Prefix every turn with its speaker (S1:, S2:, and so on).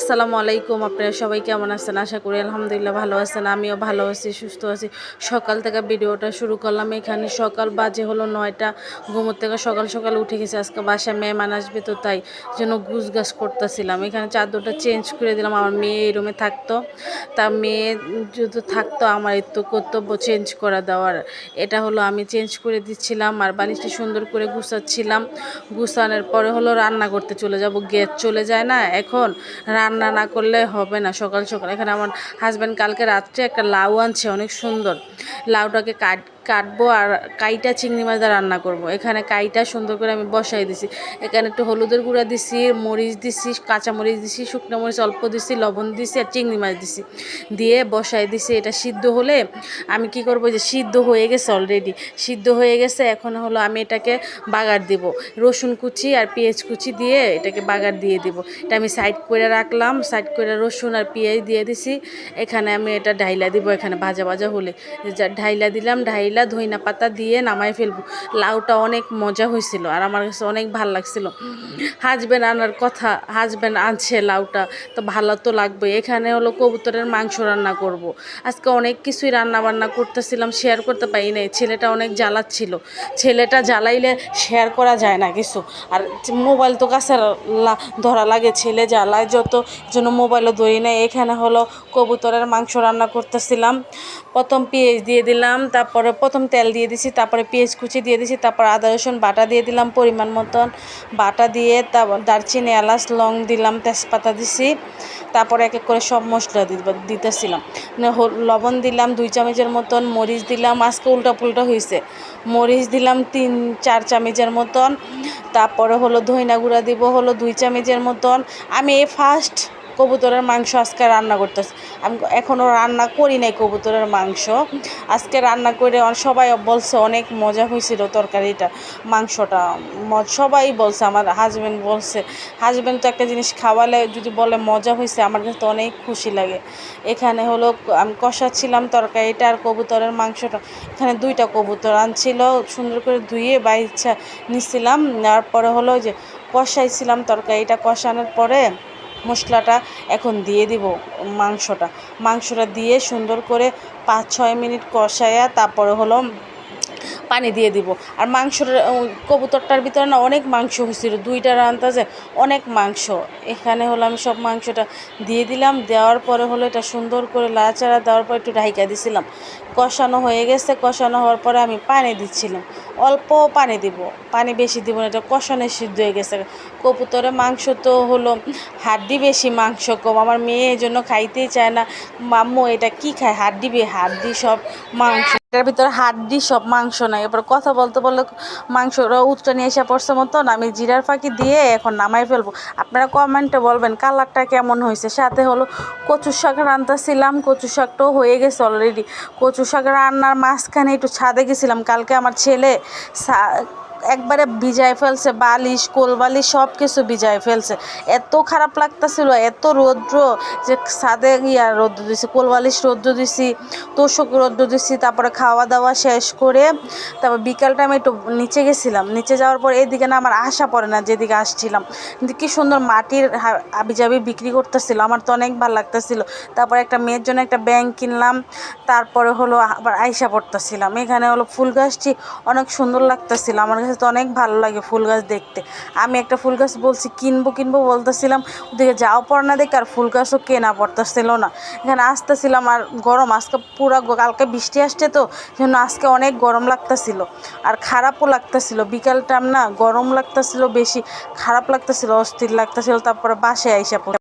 S1: আসসালামু আলাইকুম। আপনারা সবাই কেমন আছেন? আশা করি আলহামদুলিল্লাহ ভালো আছেন। আমিও ভালো আছি, সুস্থ আছি। সকাল থেকে ভিডিওটা শুরু করলাম। এখানে সকাল বাজে হলো 9টা। ঘুমোর থেকে সকাল সকাল উঠে গেছি। আজকে বাসায় মেহমান আসবে, তো তাই জন্য গুছগাছ করতেছিলাম। এখানে চাদরটা চেঞ্জ করে দিলাম। আমার মেয়ে এই রুমে থাকতো, তা মেয়ে যদি থাকতো আমার একটু কর্তব্য চেঞ্জ করে দেওয়ার। এটা হলো আমি চেঞ্জ করে দিচ্ছিলাম আর বালিশটা সুন্দর করে গুছাচ্ছিলাম। গুছানোর পরে হলো রান্না করতে চলে যাব। গ্যাস চলে যায় না, এখন রান্না না করলে হবে না সকাল সকাল। এখানে আমার হাজব্যান্ড কালকে রাত্রে একটা লাউ আনছে, অনেক সুন্দর। লাউটাকে কাটবো আর কাইটা চিংড়ি মাছ দিয়ে রান্না করব। এখানে কাইটা সুন্দর করে আমি বসাই দিছি। এখানে একটু হলুদের গুঁড়া দিছি, মরিচ দিছি, কাঁচা মরিচ দিছি, শুকনো মরিচ অল্প দিছি, লবণ দিছি আর চিংড়ি মাছ দিছি, দিয়ে বসাই দিছি। এটা সিদ্ধ হলে আমি কি করব, যে সিদ্ধ হয়ে গেছে, অলরেডি সিদ্ধ হয়ে গেছে। এখন হলো আমি এটাকে বাগার দিব, রসুন কুচি আর পেঁয়াজ কুচি দিয়ে এটাকে বাগার দিয়ে দিব। এটা আমি সাইড করে রাখলাম, সাইড করে রসুন আর পেঁয়াজ দিয়ে দিছি। এখানে আমি এটা ঢাইলা দিব। এখানে ভাজা ভাজা হলে ঢাইলা দিলাম, ঢাইলা ধইনা পাতা দিয়ে নামাই ফেলবো। লাউটা অনেক মজা হয়েছিল আর আমার কাছে অনেক ভালো লাগছিল। হাজব্যান্ড আনার কথা, হাজব্যান্ড আনছে লাউটা, তো ভালো তো লাগবে। এখানে হলো কবুতরের মাংস রান্না করব। আজকে অনেক কিছুই রান্না বান্না করতেছিলাম, শেয়ার করতে পারি নাই। ছেলেটা অনেক জ্বালাচ্ছিল। ছেলেটা জ্বালাইলে শেয়ার করা যায় না কিছু, আর মোবাইল তো কাছে ধরা লাগে। ছেলে জ্বালায় যত, জন্য মোবাইলও ধরি নাই। এখানে হলো কবুতরের মাংস রান্না করতেছিলাম। প্রথম পেঁয়াজ দিয়ে দিলাম, তারপরে প্রথম তেল দিয়ে দিছি, তারপরে পেঁয়াজ কুচি দিয়ে দিছি, তারপর আদা রসুন বাটা দিয়ে দিলাম পরিমাণ মতন। বাটা দিয়ে তারপর দারচিনি, এলাচ, লং দিলাম, তেজপাতা দিছি। তারপরে এক এক করে সব মশলা দিতেছিলাম। লবণ দিলাম 2 চামচের মতন, মরিচ দিলাম, আজকে উল্টা পুল্টা হয়েছে, মরিচ দিলাম 3-4 চামচের মতন। তারপরে হলো ধইনা গুঁড়া দিব হলো 2 চামচের মতন। আমি ফার্স্ট কবুতরের মাংস আজকে রান্না করতেছি। আমি এখনও রান্না করি নাই কবুতরের মাংস, আজকে রান্না করে সবাই বলছে অনেক মজা হয়েছিল তরকারিটা, মাংসটা। সবাই বলছে, আমার হাজব্যান্ড বলছে। হাজব্যান্ড তো একটা জিনিস খাওয়ালে যদি বলে মজা হয়েছে, আমার কাছে তো অনেক খুশি লাগে। এখানে হলো আমি কষাচ্ছিলাম তরকারিটা আর কবুতরের মাংসটা। এখানে 2টা কবুতর আনছিল, সুন্দর করে ধুয়ে বাইচ্ছা নিছিলাম। তারপরে হলো যে কষাইছিলাম তরকারিটা, কষানোর পরে মশলাটা এখন দিয়ে দিব। মাংসটা দিয়ে সুন্দর করে 5-6 মিনিট কষায়া তারপরে হলো পানি দিয়ে দিব। আর কবুতরটার ভিতরে না অনেক মাংস হয়েছিল, 2টা রান্তাজে অনেক মাংস। এখানে হলো আমি সব মাংসটা দিয়ে দিলাম। দেওয়ার পরে হলো এটা সুন্দর করে লাড়াচাড়া দেওয়ার পর একটু ঢাইকা দিছিলাম। কষানো হয়ে গেছে, কষানো হওয়ার পরে আমি পানি দিচ্ছিলাম, অল্প পানি দিব, পানি বেশি দিব না, এটা কষানো সিদ্ধ হয়ে গেছে। কবুতরের মাংস তো হলো হাড্ডি বেশি, মাংস কম। আমার মেয়ে এই জন্য খাইতেই চায় না। মাম্মু এটা কি খায়, হাড্ডি সব মাংস, এটার ভিতরে হাড্ডি সব মাংস নাই। এবার কথা বলতে বললে মাংসটা উতটা নিয়ে এসে পড়ছে মতন। আমি জিরার ফাঁকি দিয়ে এখন নামাই ফেলবো। আপনারা কমেন্টে বলবেন কালারটা কেমন হয়েছে। সাথে হলো কচু শাক রান্নাছিলাম, কচু শাকটাও হয়ে গেছে অলরেডি। কচু শাক রান্নার মাঝখানে একটু ছাদে গেছিলাম। কালকে আমার ছেলে একবারে ভিজায় ফেলছে, বালিশ, কোল বালিশ সব কিছু ভিজায় ফেলছে। এত খারাপ লাগতেছিল, এত রৌদ্র যে ছাদে রৌদ্র দিছি, কোল বালিশ রৌদ্র দিছি, তোষক রৌদ্র দিছি। তারপরে খাওয়া দাওয়া শেষ করে তারপর বিকাল টাইমে একটু নিচে গেছিলাম। নিচে যাওয়ার পর এদিকে না আমার আশা পড়ে না, যেদিকে আসছিলাম কিন্তু কি সুন্দর মাটির আবিজাবি বিক্রি করতেছিল, আমার তো অনেক ভালো লাগতেছিল। তারপরে একটা মেয়ের জন্য একটা ব্যাগ কিনলাম। তারপরে হলো আবার আইসা পড়তেছিলাম। এখানে হলো ফুল গাছটি অনেক সুন্দর লাগতেছিল, আমার কাছে তো অনেক ভালো লাগে ফুল গাছ দেখতে। আমি একটা ফুল গাছ বলছি কিনবো বলতেছিলাম, ওদিকে যাও পড়ে না দেখে আর ফুল গাছও কেনা পড়তেছিল না। এখানে আসতেছিলাম আর গরম, আজকে পুরা কালকে বৃষ্টি আসছে তো জন্য আজকে অনেক গরম লাগতেছিল আর খারাপও লাগতেছিল। বিকাল টাইম না, গরম লাগতেছিল বেশি, খারাপ লাগতেছিল, অস্থির লাগতেছিল। তারপরে বাসায় আইসা